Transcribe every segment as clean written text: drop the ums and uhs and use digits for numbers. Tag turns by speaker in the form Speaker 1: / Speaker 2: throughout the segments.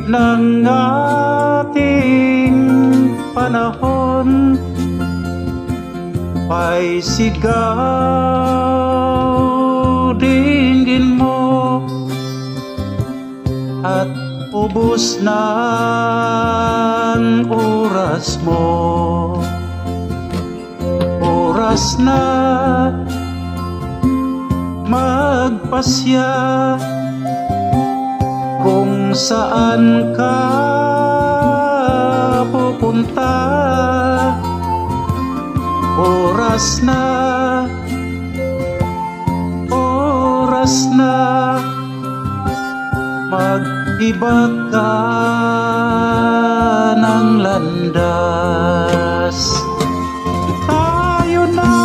Speaker 1: ng ating panahon, may sigaw dinggin mo at ubos na ang oras mo. Oras na magpasya kung saan ka pupunta. Oras na mag-iba ka ng landas. Tayo na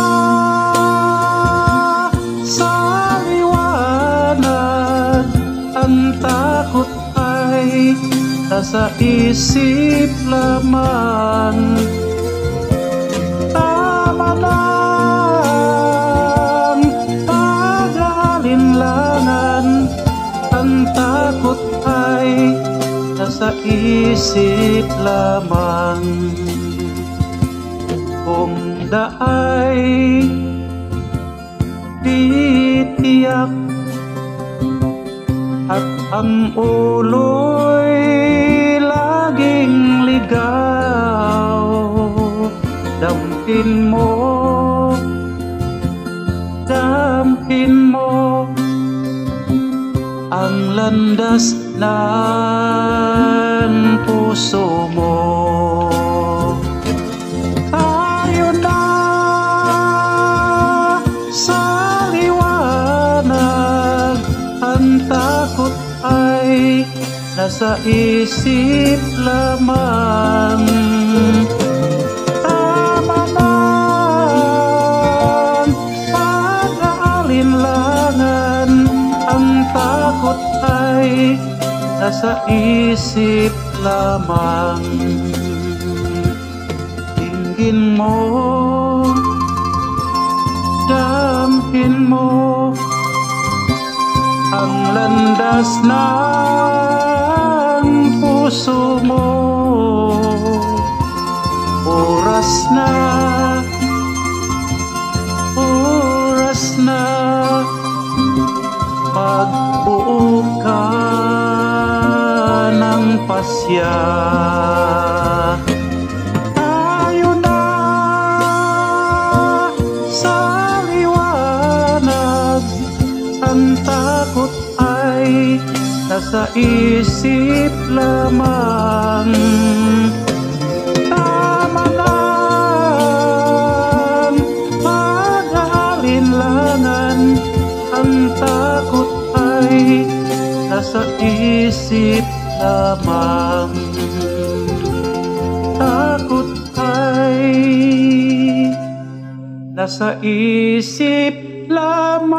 Speaker 1: sa liwanag, ang takot ay nasa isip lamang. Tama lang pag-aalinlangan, ang takot ay nasa isip lamang. Kung daay di tiyak at ang ulo'y laging ligaw, dampin mo ang landas ng puso mo. Tayo na sa liwanag, ang takot ay nasa isip lamang. Tama lang pag-aalinlangan, ang takot ay nasa isip lamang. Dinggin mo, dampin mo ang landas ng puso mo. Oras na magbuo ka ng pasya. Tayo na sa liwanag, ang takot ay nasa isip lamang. Tama lang pag-aalinlangan, ang takot ay nasa isip lamang. Takot ay nasa isip lamang.